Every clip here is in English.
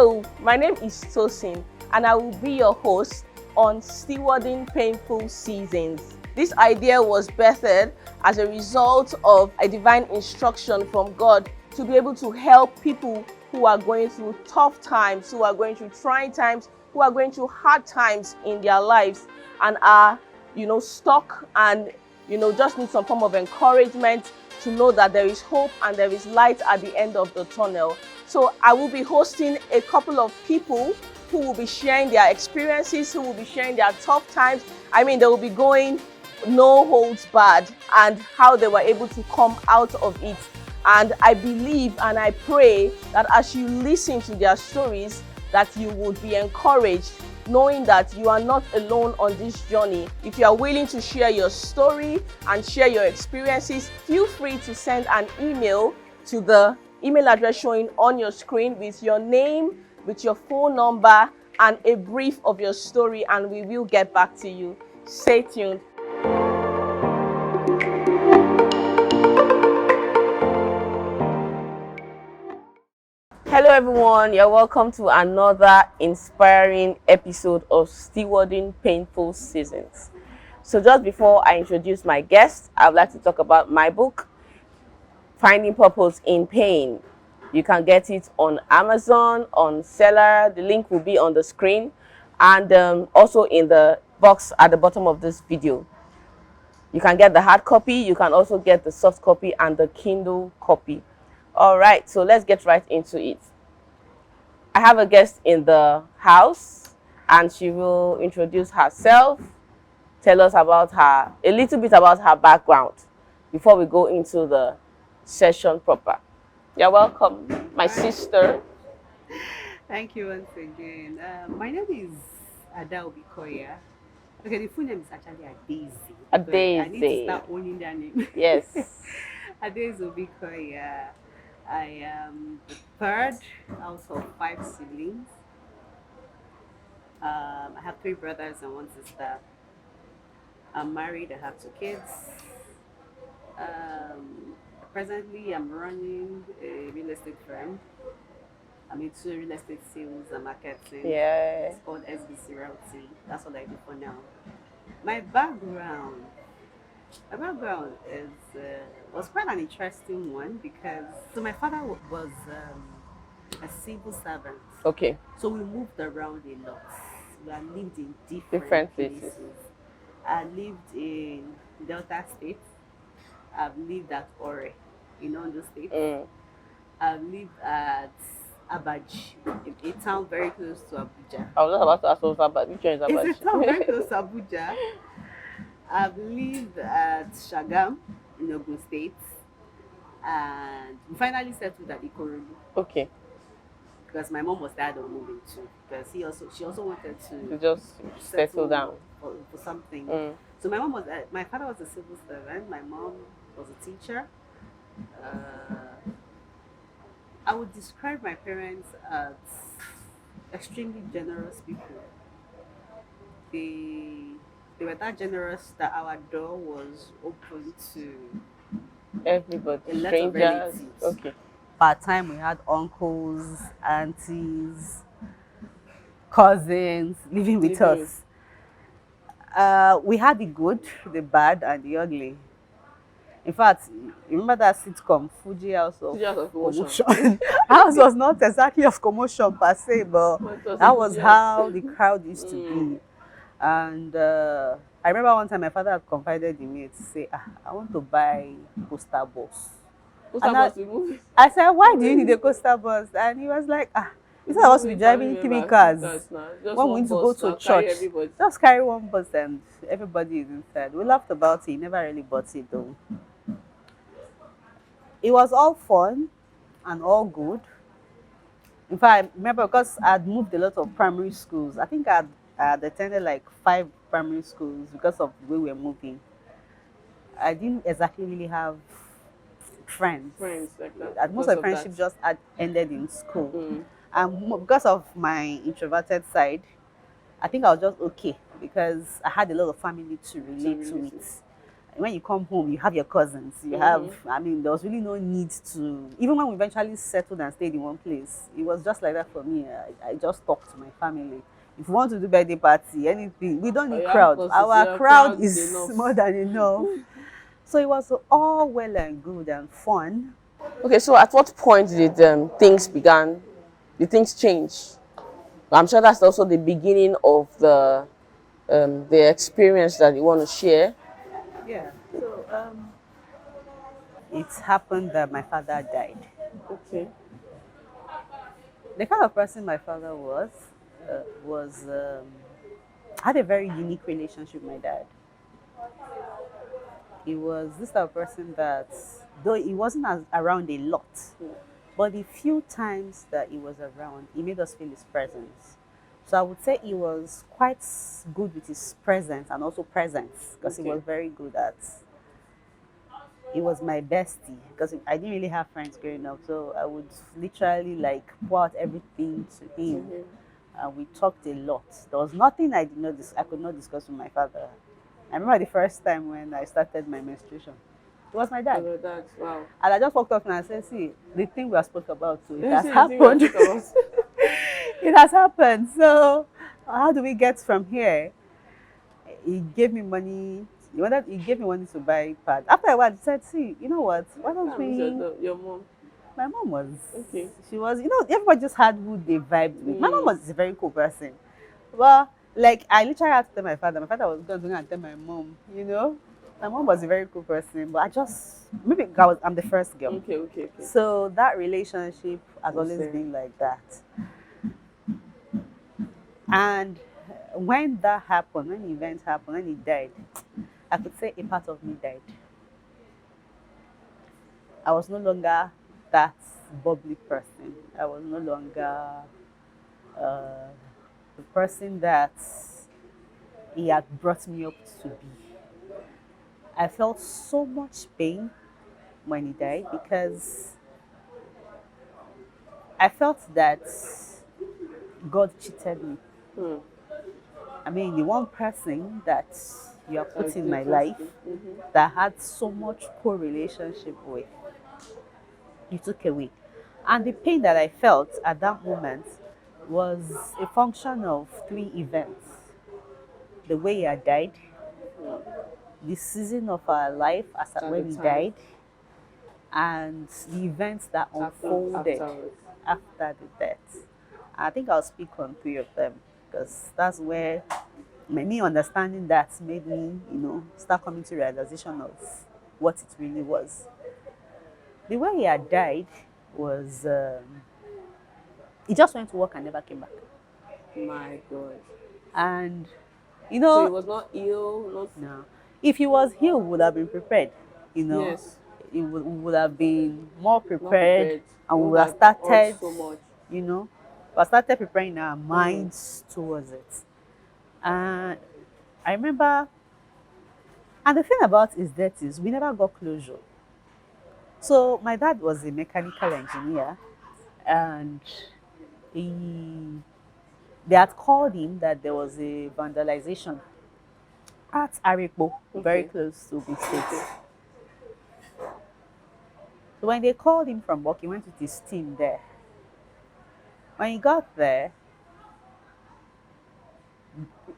Hello, my name is Tosin, and I will be your host on Stewarding Painful Seasons. This idea was birthed as a result of a divine instruction from God to be able to help people who are going through tough times, who are going through trying times, who are going through hard times in their lives and are, stuck and, just need some form of encouragement to know that there is hope and there is light at the end of the tunnel. So I will be hosting a couple of people who will be sharing their experiences, who will be sharing their tough times. They will be going no holds barred and how they were able to come out of it. And I believe and I pray that as you listen to their stories, that you would be encouraged, knowing that you are not alone on this journey. If you are willing to share your story and share your experiences, feel free to send an email to the email address showing on your screen with your name, with your phone number, and a brief of your story, and we will get back to you. Stay tuned. Hello everyone, you're welcome to another inspiring episode of Stewarding Painful Seasons. So just before I introduce my guest, I would like to talk about my book, Finding Purpose in Pain. You can get it on Amazon, on Seller. The link will be on the screen and also in the box at the bottom of this video. You can get the hard copy, you can also get the soft copy and the Kindle copy. All right, so let's get right into it. I have a guest in the house and she will introduce herself, tell us about a little bit about her background before we go into the session proper. You're welcome, my sister. Thank you once again. My name is Ada Obikoya. Okay, the full name is actually Adezi. Adezi. I need to start owning that name. Yes. Adezi Obikoya. I am the third out of 5 siblings. I have 3 brothers and 1 sister. I'm married, I have 2 kids. Presently, I'm running a real estate firm. I'm into real estate sales and marketing. Yeah. It's called SBC Realty. That's what I do for now. My background was quite an interesting one because my father was a civil servant. Okay. So we moved around a lot. We have lived in Different places. I lived in Delta State. I've lived at Ore in Ondo State. I've lived at Abaji, a town very close to Abuja. I was just about to ask about which one is Abaji. It's a town very close to Abuja. I've lived at Shagam in Ogun State, and we finally settled at Ikorodu. Okay. Because my mom was tired of moving too. Because she also wanted to just settle down for something. So my father was a civil servant. My mom was a teacher. I would describe my parents as extremely generous people. They were that generous that our door was open to everybody, a lot strangers. of relatives. Okay. Part time we had uncles, aunties, cousins living with us. We had the good, the bad, and the ugly. In fact, you remember that sitcom, Fuji House of Commotion? House was not exactly of commotion per se, but that was how the crowd used to be. And I remember one time my father had confided in me to say, I want to buy coaster bus. I said, why do you need a coaster bus? And he was like, instead of us to be driving 3 cars, when we need to go to church, just carry 1 bus and everybody is inside. We laughed about it. He never really bought it though. It was all fun and all good. In fact, I remember because I'd moved a lot of primary schools. I think I'd attended like 5 primary schools because of the way we were moving. I didn't exactly really have friends like that. Most of the friendship just had ended in school. And because of my introverted side, I think I was just okay because I had a lot of family to relate to it. when you come home, you have your cousins. You have, I mean, there was really no need to, even when we eventually settled and stayed in one place, it was just like that for me. I just talked to my family. If we want to do birthday party, anything, we don't need crowd. Our crowd is more than enough. So it was all well and good and fun. Okay, so at what point did did things change? I'm sure that's also the beginning of the experience that you want to share. Yeah. So it happened that my father died. Okay. The kind of person my father was had a very unique relationship with my dad. He was this type of person that, though he wasn't around a lot, but the few times that he was around, he made us feel his presence. So I would say he was quite good with his presence and also presence, because he was very good at. He was my bestie because I didn't really have friends growing up, so I would literally like pour out everything to him. And we talked a lot. There was nothing I could not discuss with my father. I remember the first time when I started my menstruation. It was my dad. Wow. And I just walked up and I said, see, the thing we are spoke about, so it has happened. It has happened. So how do we get from here? He gave me money. He gave me money to buy pads. After a while, he said, see, you know what? Why don't we... Your mom? My mom was... Okay. She was, everybody just had who they vibed with. My mom was a very cool person. Well, like, I literally had to tell my father. My father was going to tell my mom, My mom was a very cool person, but maybe I'm the first girl. Okay. So that relationship has always been like that. And when that happened, when the event happened, when he died, I could say a part of me died. I was no longer that bubbly person. I was no longer the person that he had brought me up to be. I felt so much pain when he died because I felt that God cheated me. I mean, the one person that you have put in my life that had so much co-relationship with, he took away. And the pain that I felt at that moment was a function of 3 events. The way he had died, the season of our life when he died, and the events that unfolded after the death. I think I'll speak on 3 of them because that's where me understanding that made me, start coming to realization of what it really was. The way he had died was he just went to work and never came back. My God. And so he was not ill? No. If he was ill, we would have been prepared. Yes. We would have been more prepared and we would have started so much. We started preparing our minds towards it. And I remember, and the thing about his death is we never got closure. So my dad was a mechanical engineer, and they had called him that there was a vandalization at Arepo, very close to the State. So when they called him from work, he went with his team there. When he got there,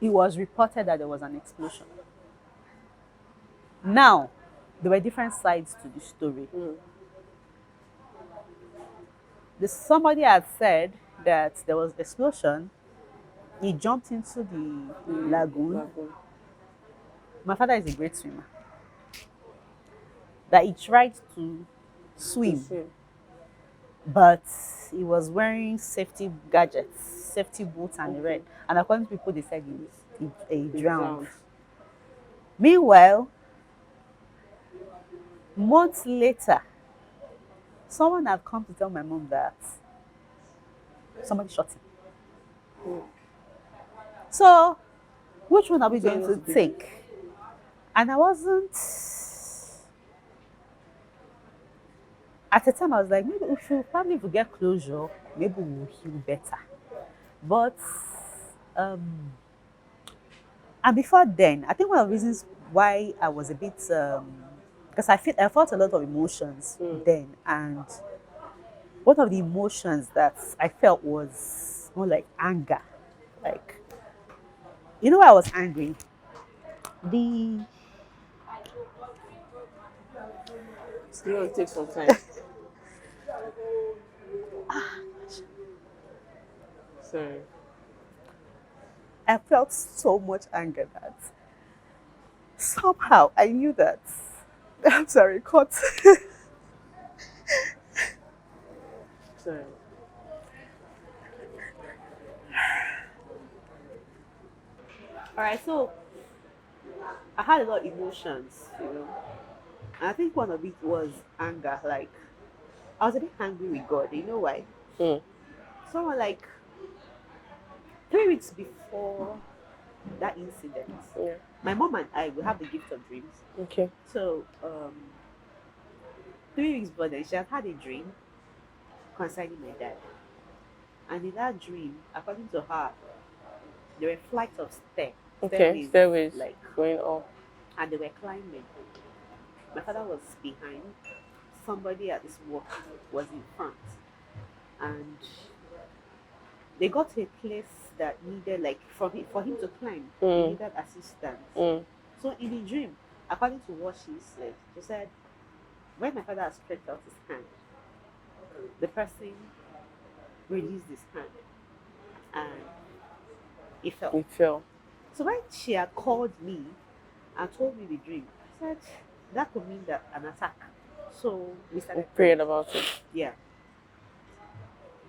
it was reported that there was an explosion. Now, there were different sides to the story. Somebody had said that there was explosion. He jumped into the lagoon. My father is a great swimmer. That he tried to swim, but he was wearing safety gadgets, safety boots and the red. And according to people, they said he drowned. Meanwhile, months later, someone had come to tell my mom that somebody shot him. So, which one are we going to take? And I wasn't... At the time, I was like, maybe we should probably, if we get closure, maybe we'll heal better. But, and before then, I think one of the reasons why I was a bit because I felt a lot of emotions then, and one of the emotions that I felt was more like anger. Like, I was angry. The It's going to take some time. Sorry. I felt so much anger that somehow I knew that. I'm sorry, cut. Sorry. All right, so I had a lot of emotions, and I think one of it was anger. Like, I was a bit angry with God. You know why? Mm. Someone like 3 weeks before that incident, Yeah. my mom and I will have the gift of dreams. Okay. So 3 weeks before then, she had had a dream concerning my dad. And in that dream, according to her, there were flights of Okay. stairways, Stairways like, going up. and they were climbing. My father was behind. Somebody at the smoke was in front, and they got to a place that needed, like, for him to climb, they Mm. needed assistance. Mm. So in the dream, according to what she said, when my father had stretched out his hand, the person released his hand and he fell. It fell. So when she had called me and told me the dream, I said that could mean that an attack. So we We started prayed praying. about it. Yeah.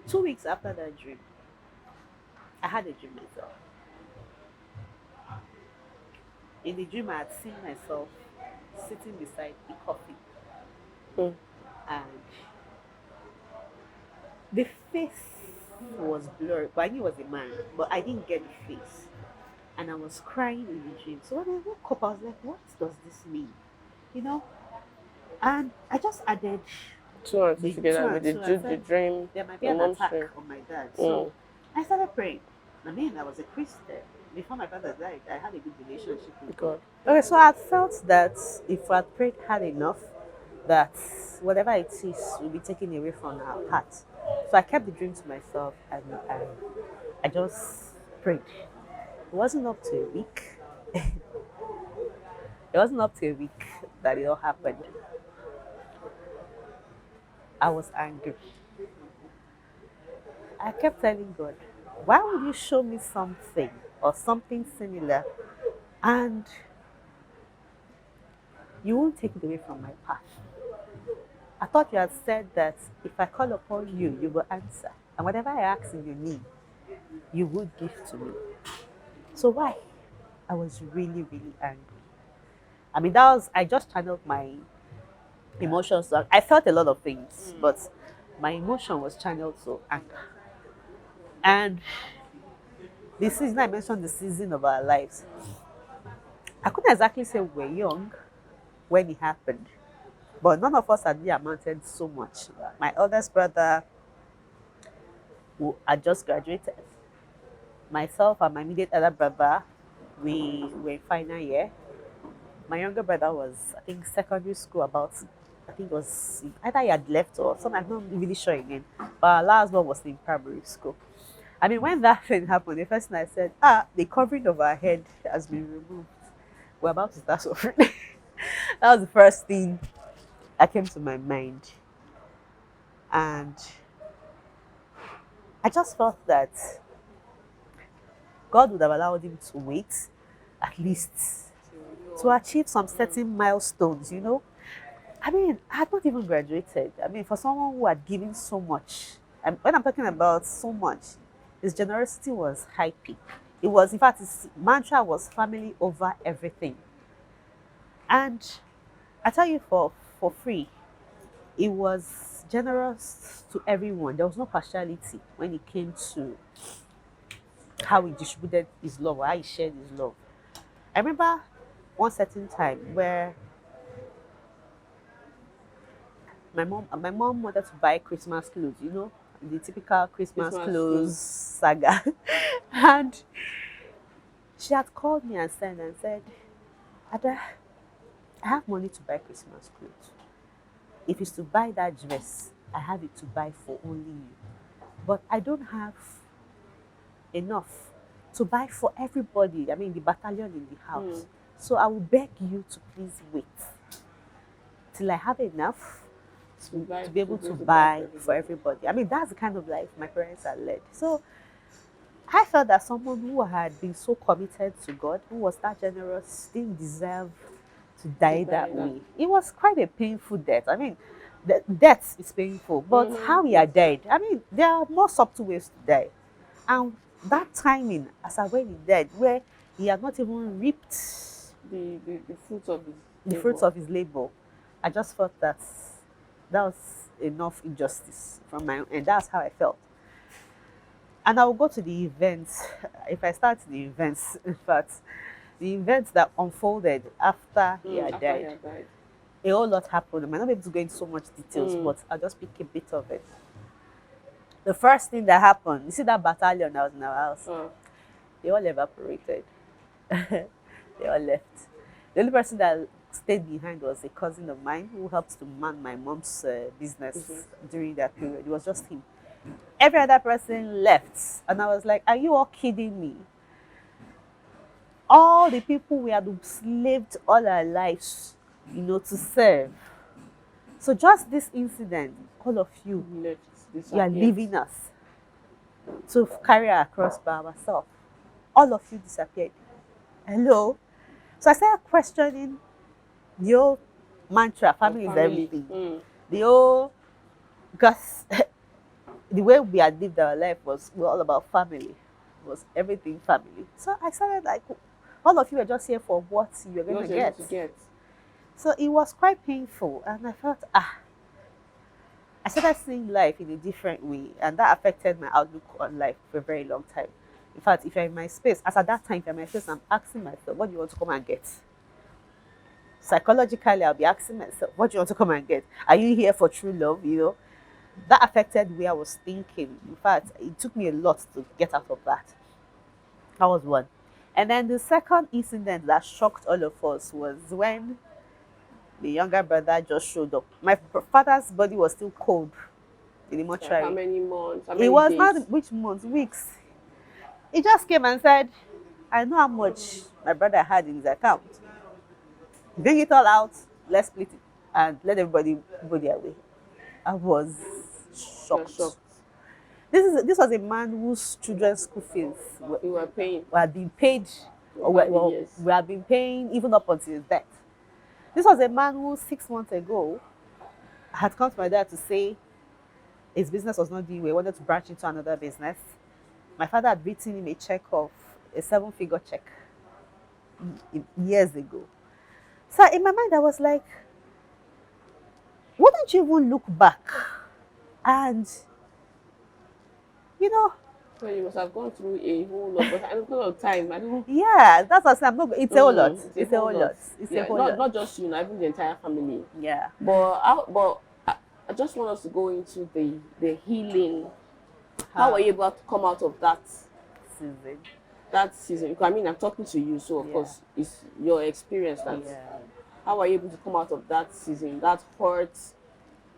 2 weeks after that dream, I had a dream myself. In the dream, I had seen myself sitting beside a coffin, Mm. and the face was blurred, but I knew it was a man, but I didn't get the face. And I was crying in the dream. So when I woke up, I was like, what does this mean? You know? And I just added Two and two the two together with and the two and the said dream, there might be the an mom's attack dream. on my dad. Mm. So I started praying. I mean, I was a Christian. Before my father died, I had a good relationship with God. God. Okay, so I felt that if I prayed hard enough, that whatever it is will be taken away from our path. So I kept the dream to myself, and I just prayed. It wasn't up to a week. It wasn't up to a week that it all happened. I was angry. I kept telling God, why would you show me something or something similar and you won't take it away from my path? I thought you had said that if I call upon you, you will answer. And whatever I ask in your name, you would give to me. So why? I was really, really angry. I mean, I just channeled my emotions. I felt a lot of things, but my emotion was channeled to anger. And the season, I mentioned the season of our lives. I couldn't exactly say we were young when it happened, but none of us had really amounted so much. My eldest brother, who had just graduated, myself and my immediate other brother, we were in final year. My younger brother was, I think, secondary school about, I think it was either he had left or something, I'm not really sure again. But our last one was in primary school. I mean, when that thing happened, the first thing I said, the covering of our head has been removed. We're about to start suffering. That was the first thing that came to my mind. And I just felt that God would have allowed him to wait at least to achieve some certain milestones. I mean, I had not even graduated. I mean, for someone who had given so much, and when I'm talking about so much, his generosity was high peak. It was, in fact, his mantra was family over everything. And I tell you, for free, it was generous to everyone. There was no partiality when it came to how he distributed his love or how he shared his love. I remember one certain time where my mom wanted to buy Christmas clothes, the typical Christmas clothes saga. And she had called me and said, Ada, I have money to buy Christmas clothes. If it's to buy that dress, I have it to buy for only you. But I don't have enough to buy for everybody. I mean, the battalion in the house. So I will beg you to please wait till I have enough to be able to buy for everybody. I mean, that's the kind of life my parents had led. So I felt that someone who had been so committed to God, who was that generous, didn't deserve to die that way. It was quite a painful death. I mean, the death is painful, but how he had died, I mean, there are more subtle ways to die. And that timing, as I when he died, where he had not even reaped the fruits of his labor, I just felt that was enough injustice from my own, and that's how I felt. And I will go to the events. If I start the events, in fact, the events that unfolded after he had died, a whole lot happened. I might not be able to go into so much details, but I'll just pick a bit of it. The first thing that happened, you see that battalion that was in our house? They all evaporated. They all left. The only person that stayed behind was a cousin of mine who helped to man my mom's business during that period. It was just him. Every other person left. And I was like, are you all kidding me? All the people we had slaved all our lives, to serve. So just this incident, all of you, you are leaving us to carry our cross by ourselves. All of you disappeared. Hello? So I started questioning the old mantra, family is everything. The old, because the way we had lived our life was all about family. It was everything family. So I started like, all of you are just here for what you're going to get. So it was quite painful. And I felt, I started seeing life in a different way. And that affected my outlook on life for a very long time. In fact, if you're in my space, as at that time, if you're in my space, I'm asking myself, what do you want to come and get? Psychologically, I'll be asking myself, what do you want to come and get? Are you here for true love? That affected the way I was thinking. In fact, it took me a lot to get out of that. That was one. And then the second incident that shocked all of us was when the younger brother just showed up. My father's body was still cold in the mortuary. How many months? It was not which months, weeks. He just came and said, I know how much my brother had in his account. Bring it all out, let's split it, and let everybody go their way. I was shocked. This was a man whose children's school fees had been paid, or we had been paying even up until his death. This was a man who 6 months ago had come to my dad to say his business was not doing well, he wanted to branch into another business. My father had written him a check of a 7-figure check years ago. So in my mind, I was like, wouldn't you even look back and, So you must have gone through a whole lot, but I don't know time. I don't. Yeah, that's what I'm saying. It's a whole lot. It's a whole lot. It's a whole lot. Not just you, even the entire family. Yeah. But I just want us to go into the healing. How were you able to come out of that season? Because I mean, I'm talking to you, so of course it's your experience. How are you able to come out of that season? That hurt.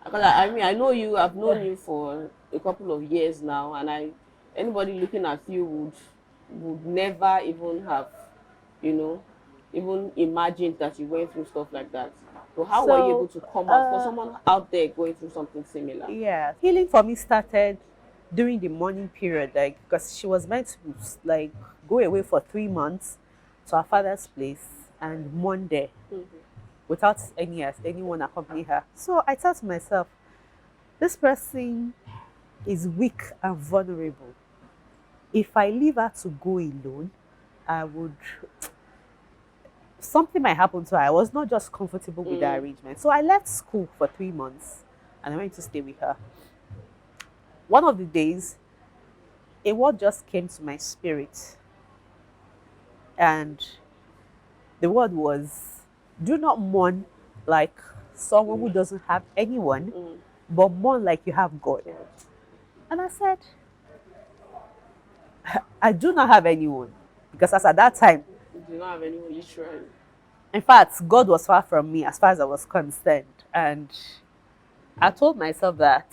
I mean, I know you. I've known you for a couple of years now, and anybody looking at you would never even have, even imagined that you went through stuff like that. So how were you able to come out for someone out there going through something similar? Yeah, healing for me started during the mourning period, because she was meant to go away for 3 months to her father's place and mourn there without anyone accompanying her. So I thought to myself, this person is weak and vulnerable. If I leave her to go alone, something might happen to her. I was not just comfortable with the arrangement. So I left school for 3 months and I went to stay with her. One of the days, a word just came to my spirit. And the word was, do not mourn like someone who doesn't have anyone, but mourn like you have God. And I said, I do not have anyone. Because as at that time, you do not have anyone, literally. In fact, God was far from me as far as I was concerned. And I told myself that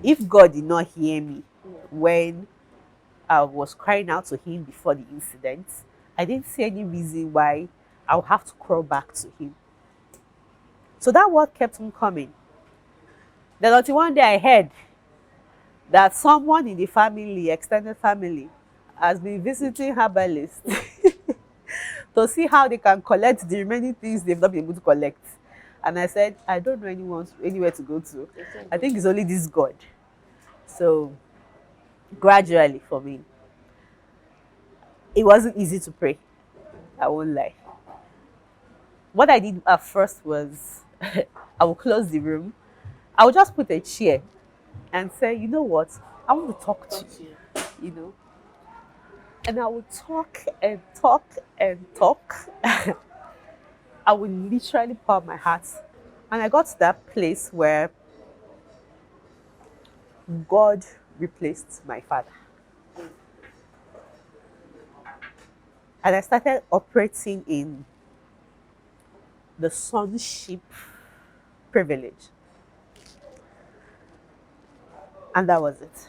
if God did not hear me when I was crying out to Him before the incident, I didn't see any reason why I would have to crawl back to Him. So that word kept on coming. Then until one day I heard that someone in the family, extended family, has been visiting herbalists to see how they can collect the remaining things they've not been able to collect. And I said, I don't know anywhere to go to. I think it's only this God. So gradually for me, it wasn't easy to pray. I won't lie. What I did at first was I would close the room. I would just put a chair and say, you know what? I want to talk to you, you know. And I would talk and talk and talk. I would literally pour my heart. And I got to that place where God replaced my father. And I started operating in the sonship privilege. And that was it.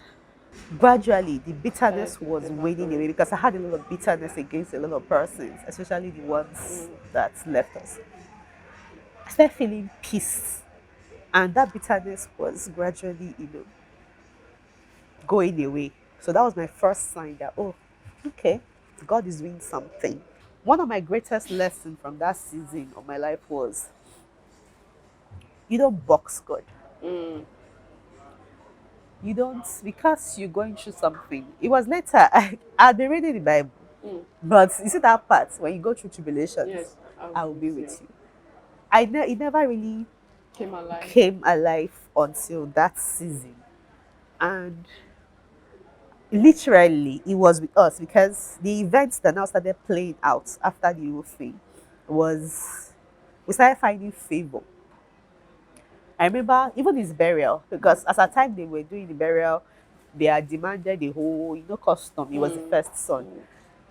Gradually, the bitterness was waning away because I had a lot of bitterness against a lot of persons, especially the ones that left us. I started feeling peace. And that bitterness was gradually, going away. So that was my first sign that, oh, okay, God is doing something. One of my greatest lessons from that season of my life was you don't box God. You don't, because you're going through something. It was later, I'd been reading the Bible. But you see that part, when you go through tribulations, yes, I will be with you. It never really came alive until that season. And literally, it was with us because the events that now started playing out after the whole thing was we started finding favor. I remember even his burial, because at the time they were doing the burial, they had demanded a whole, custom. He was the first son.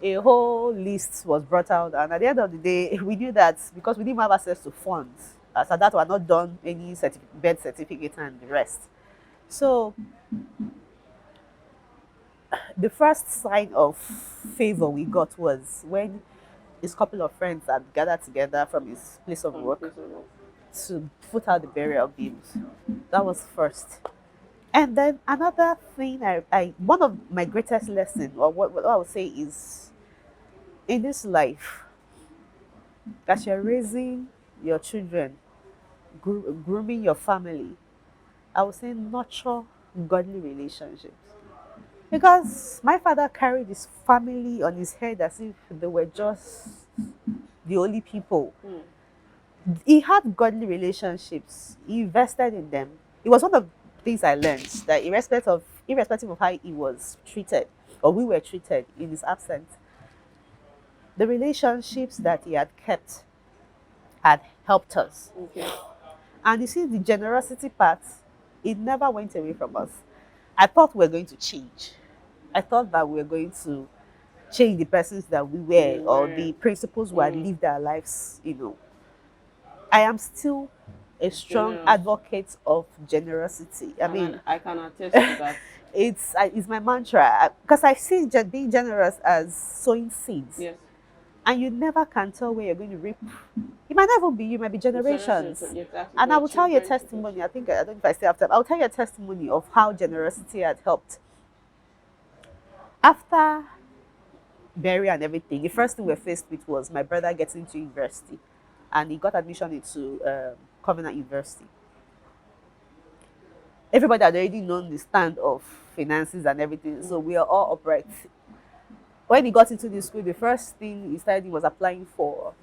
A whole list was brought out, and at the end of the day, we knew that because we didn't have access to funds, as at that we had not done any birth certificate and the rest. So the first sign of favor we got was when his couple of friends had gathered together from his place of work to put out the burial beams. That was first. And then another thing, one of my greatest lessons, or what I would say is, in this life, as you're raising your children, grooming your family, I would say nurture godly relationships. Because my father carried his family on his head as if they were just the only people. He had godly relationships. He invested in them. It was one of the things I learned, that irrespective of how he was treated or we were treated in his absence, the relationships that he had kept had helped us. Okay. And you see, the generosity part, it never went away from us. I thought we were going to change. I thought that we were going to change the persons that we were or the principles we had lived our lives, I am still a strong advocate of generosity. I mean, I can attest to that. It's my mantra, because I see being generous as sowing seeds. Yes. And you never can tell where you're going to reap. It might not even be you, it might be generations. And I will tell you a testimony. I don't know if I still have time. I'll tell you a testimony of how generosity had helped. After burial and everything, the first thing we were faced with was my brother getting into university. And he got admission into Covenant University. Everybody had already known the stand of finances and everything, so we are all upright. When he got into the school, the first thing he started was applying for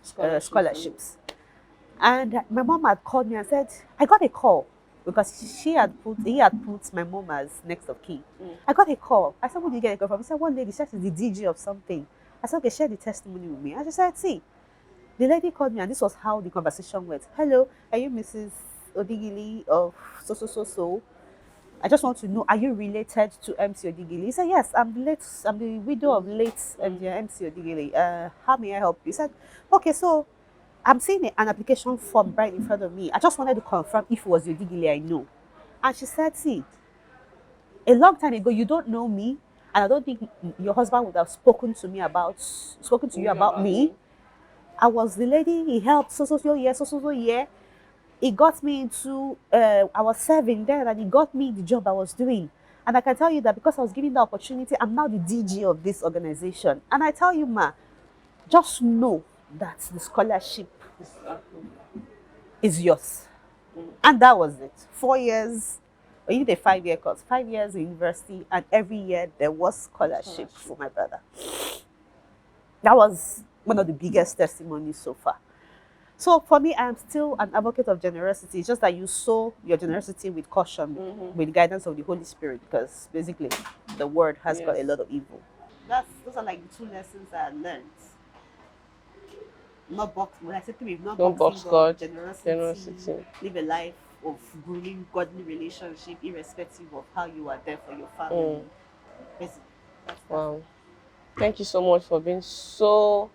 scholarships. And my mom had called me and said, I got a call, because he had put my mom as next of kin. I got a call. I said, where did you get a call from? He said, one lady, she said, the DG of something. I said, okay, share the testimony with me. And she said, see, the lady called me, and this was how the conversation went. Hello, are you Mrs. Odigili of so? I just want to know, are you related to MC Odigili? He said, yes, I'm the widow of late MC Odigili. How may I help you? He said, okay, so I'm seeing an application form right in front of me. I just wanted to confirm if it was your Odigili I know. And she said, see, a long time ago, you don't know me, and I don't think your husband would have spoken to you about me. I was the lady he helped so year. He got me into, I was serving there, and he got me the job I was doing. And I can tell you that because I was given the opportunity, I'm now the DG of this organization. And I tell you, ma, just know that the scholarship is yours. And that was it. 4 years, or you did a 5-year course, 5 years in university, and every year there was scholarship for my brother. That was one of the biggest testimonies so far. So for me, I'm still an advocate of generosity. It's just that you sow your generosity with caution, with guidance of the Holy Spirit, because basically the word has got a lot of evil. Those are like the 2 lessons I learned. Not box, when I said to me, not Don't box God, generosity. Live a life of growing godly relationship, irrespective of how you are there for your family. Basically, wow. Thank you so much for being so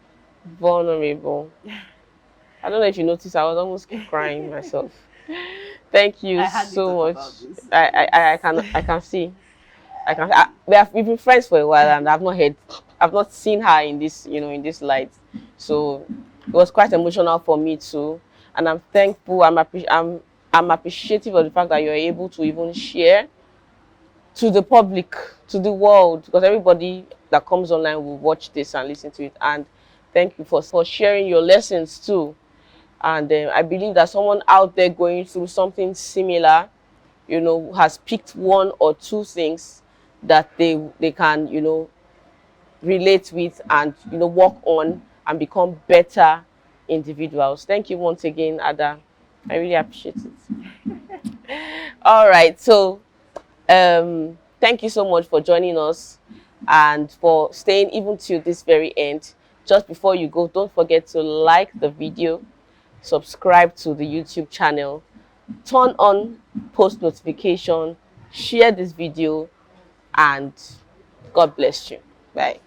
vulnerable. I don't know if you noticed, I was almost crying myself. Thank you so much. I can see. We've been friends for a while, and I've not seen her in this, in this light. So it was quite emotional for me too, and I'm thankful. I'm appreciative of the fact that you're able to even share to the public, to the world, because everybody that comes online will watch this and listen to it. And thank you for sharing your lessons too. And I believe that someone out there going through something similar, has picked 1 or 2 things that they can, relate with and, work on and become better individuals. Thank you once again, Ada. I really appreciate it. All right. So thank you so much for joining us and for staying even till this very end. Just before you go, don't forget to like the video, subscribe to the YouTube channel, turn on post notification, share this video, and God bless you. Bye.